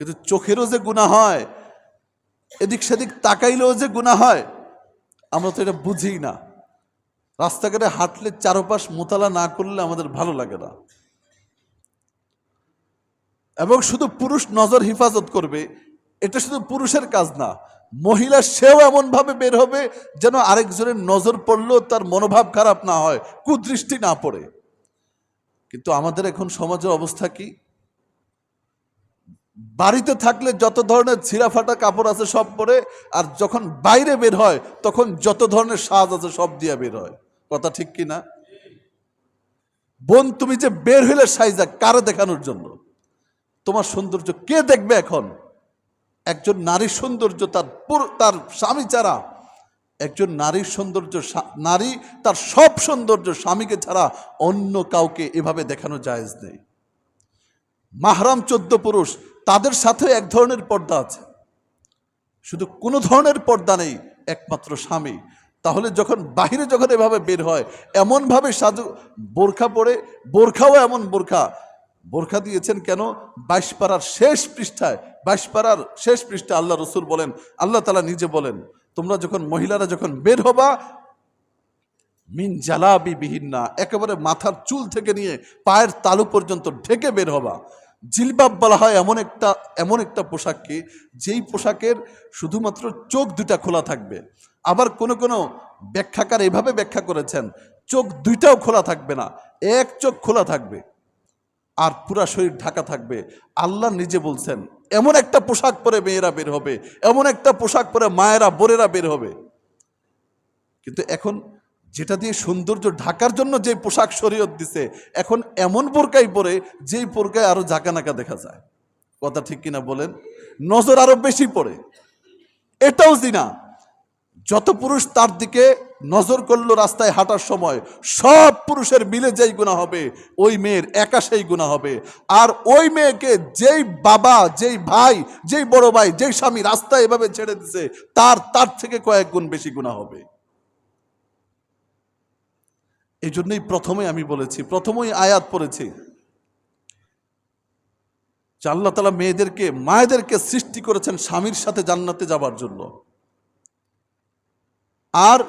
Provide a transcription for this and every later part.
কিন্তু চোখেরও যে গুনাহ হয়, এদিক সেদিক তাকাইলেও যে গুনাহ হয়, আমরা তো এটা বুঝি না। রাস্তাঘাটে হাঁটলে চারপাশ মোতালা না করলে আমাদের ভালো লাগে না। এবং শুধু পুরুষ নজর হিফাজত করবে, এটা শুধু পুরুষের কাজ না, মহিলা সেও এমন ভাবে বের হবে যেন আরেকজনের নজর পড়লেও তার মনোভাব খারাপ না হয়, কুদৃষ্টি না পড়ে। কিন্তু আমাদের এখন সমাজের অবস্থা কি? বাড়িতে থাকলে যত ধরনের ছিঁড়া ফাটা কাপড় আছে সব পরে, আর যখন বাইরে বের হয় তখন যত ধরনের সাজ আছে সব দিয়ে বের হয়। কথা ঠিক কি না? বোন, তুমি যে বের হইলে সাইজা কারে দেখানোর জন্য? তোমার সৌন্দর্য কে দেখবে এখন? একজন নারীর সৌন্দর্য তার স্বামী ছাড়া, একজন নারীর সৌন্দর্য, নারী তার সব সৌন্দর্য স্বামীকে ছাড়া অন্য কাউকে এভাবে দেখানো জায়েজ নেই। মাহরাম 14 পুরুষ, তাদের সাথে এক ধরনের পর্দা আছে, শুধু কোনো ধরনের পর্দা নেই একমাত্র স্বামী। তাহলে যখন বাহিরে যখন এভাবে বের হয়, এমনভাবে সাজু বোরখা পরে, বোরখাও এমন বোরখা দিয়েছেন কেন? 22 পারার শেষ পৃষ্ঠায়, 22 পারার শেষ পৃষ্ঠায় আল্লাহ রসুল বলেন, আল্লাহ তাআলা নিজে বলেন, তোমরা যখন মহিলারা যখন বের হবা, মিন জালাবি বিহিন্না, একেবারে মাথার চুল থেকে নিয়ে পায়ের তালু পর্যন্ত ঢেকে বের হবা। জিলবাব বলা হয় এমন একটা পোশাককে, যেই পোশাকের শুধুমাত্র চোখ দুটা খোলা থাকবে। আবার কোনো ব্যাখ্যাকার এভাবে ব্যাখ্যা করেছেন, চোখ দুইটাও খোলা থাকবে না, এক চোখ খোলা থাকবে আর পুরা শরীর ঢাকা থাকবে। আল্লাহ নিজে বলছেন এমন একটা পোশাক পরে মেয়েরা বের হবে, এমন একটা পোশাক পরে মায়েরা বোনেরা বের হবে। কিন্তু এখন যেটা দিয়ে সৌন্দর্য ঢাকার জন্য যে পোশাক শরীয়ত দিছে, এখন এমন বোরকাই পরে যেই বোরকায় আরো ঝাঁকানাকা দেখা যায়। কথা ঠিক কিনা বলেন? নজর আরো বেশি পড়ে। এটাও জিনা। যত পুরুষ তার দিকে নজর করলো রাস্তায় হাঁটার সময়, সব পুরুষের মিলে যেই গুনাহ হবে, ওই মেয়ের একা সেই গুনাহ হবে। আর ওই মেয়েকে যেই বাবা, যেই ভাই, যেই বড় ভাই, যেই স্বামী রাস্তায় এভাবে ছেড়ে দিছে, তার থেকে কয়েক গুণ বেশি গুনাহ হবে। এই জন্যই প্রথমেই আয়াত পড়েছি যে আল্লাহ তাআলা মায়েদেরকে সৃষ্টি করেছেন স্বামীর সাথে জান্নাতে যাবার জন্য। আর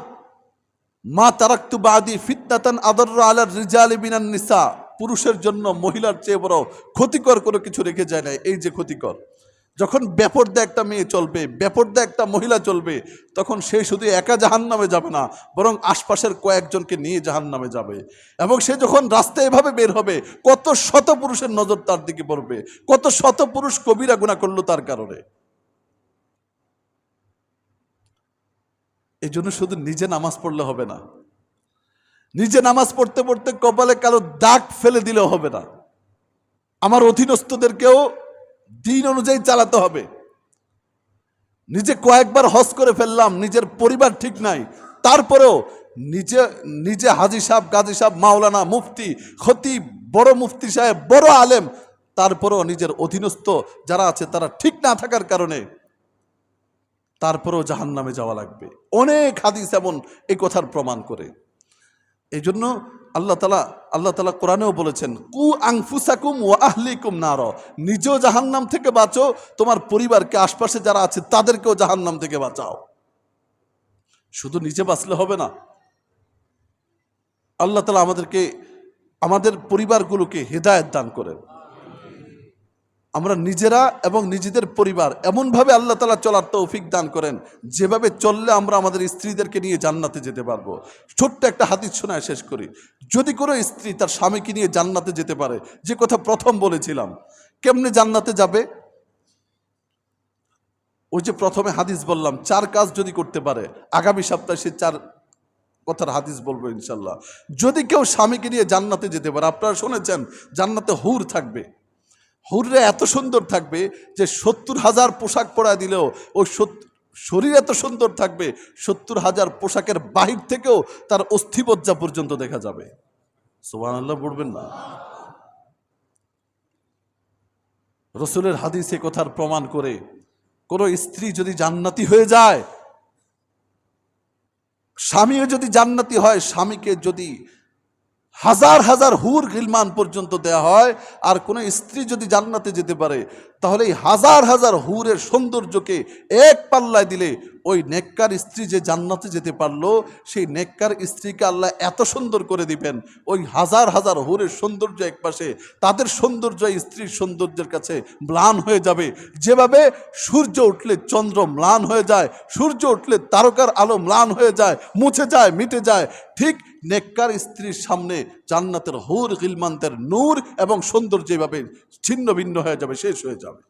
মা তারাকতু বাদি ফিতনাতান আদাররা আলার রিজালি মিনান নিসা, পুরুষের জন্য মহিলার চেয়ে বড় ক্ষতিকর কোনো কিছু রেখে যায় না। এই যে ক্ষতিকর, যখন বেপরদা একটা মেয়ে চলবে, বেপরদা একটা মহিলা চলবে, তখন সে শুধু একা জাহান্নামে যাবে না, বরং আশপাশের কয়েকজনকে নিয়ে জাহান্নামে যাবে। এবং সে যখন রাস্তায় এভাবে বের হবে, কত শত পুরুষের নজর তার দিকে পড়বে, কত শত পুরুষ কবিরা গুনাহ করলো তার কারণে। এই জন্য শুধু নিজে নামাজ পড়লে হবে না, নিজে নামাজ পড়তে পড়তে কপালে কালো দাগ ফেলে দিলেও হবে না, আমার অধীনস্থদেরকেও দিন অনুযায়ী চালাতে হবে। নিজে কয়েকবার হজ করে ফেললাম, নিজের পরিবার ঠিক নাই, তারপরেও নিজে হাজি সাহেব, গাজী সাহেব, মাওলানা, মুফতি, খতিব, বড় মুফতি সাহেব, বড় আলেম, তারপরেও নিজের অধীনস্থ যারা আছে তারা ঠিক না থাকার কারণে তারপরেও জাহান্নামে যাওয়া লাগবে। অনেক হাদিস এমন এই কথার প্রমাণ করে। এই জন্য আল্লাহ তাআলা কোরআনেও বলেছেন, কু আনফুসাকুম ওয়া আহলিকুম নার, নিজেও জাহান্নাম থেকে বাঁচো, তোমার পরিবারকে, আশপাশে যারা আছে তাদেরকেও জাহান্নাম থেকে বাঁচাও। শুধু নিজে বাঁচলে হবে না, আল্লাহ তাআলা আমাদের পরিবারগুলোকে হেদায়েত দান করেন। আমরা নিজেরা এবং নিজেদের পরিবার এমনভাবে আল্লাহ তাআলা চলার তৌফিক দান করেন, যেভাবে চললে আমরা আমাদের স্ত্রীদেরকে নিয়ে জান্নাতে যেতে পারবো। ছোট্ট একটা হাদিস শোনায় শেষ করি। যদি কোনো স্ত্রী তার স্বামীকে নিয়ে জান্নাতে যেতে পারে, যে কথা প্রথম বলেছিলাম, কেমনে জান্নাতে যাবে? ওই যে প্রথমে হাদিস বললাম, 4 কাজ যদি করতে পারে, আগামী সপ্তাহে সে 4 কথার হাদিস বলবো ইনশাল্লাহ। যদি কেউ স্বামীকে নিয়ে জান্নাতে যেতে পারে, আপনারা শুনেছেন জান্নাতে হুর থাকবে, হুররা এত সুন্দর থাকবে যে 70,000 পোশাক পরা দিলেও ওই শরীর এত সুন্দর থাকবে, 70,000 পোশাকের বাহির থেকেও তার অস্থিমজ্জা পর্যন্ত দেখা যাবে। সুবহানাল্লাহ পড়বেন না? রাসূলের হাদিস এই কথার প্রমাণ করে, কোন স্ত্রী যদি জান্নাতি হয়ে যায়, স্বামীও যদি জান্নাতি হয়, স্বামীকে যদি হাজার হাজার হুর গিলমান পর্যন্ত দেয়া হয়। আর কোনো স্ত্রী যদি জান্নাতে যেতে পারে তাহলে এই হাজার হাজার হুরের সৌন্দর্যকে এক পাল্লায় দিলে ওই নেককার স্ত্রী যে জান্নাতে যেতে পারলো, সেই নেককার স্ত্রীকে আল্লাহ এত সুন্দর করে দিবেন, ওই হাজার হাজার হুরের সৌন্দর্য এক পাশে, তাদের সৌন্দর্য স্ত্রীর সৌন্দর্যের কাছে ম্লান হয়ে যাবে। যেভাবে সূর্য উঠলে চন্দ্র ম্লান হয়ে যায়, সূর্য উঠলে তারকার আলো ম্লান হয়ে যায়, মুছে যায়, মিটে যায়, ঠিক নেককার স্ত্রীর সামনে জান্নাতের হুর গিলমানদের নূর এবং সৌন্দর্য এভাবে ছিন্ন ভিন্ন হয়ে যাবে, শেষ হয়ে যাবে।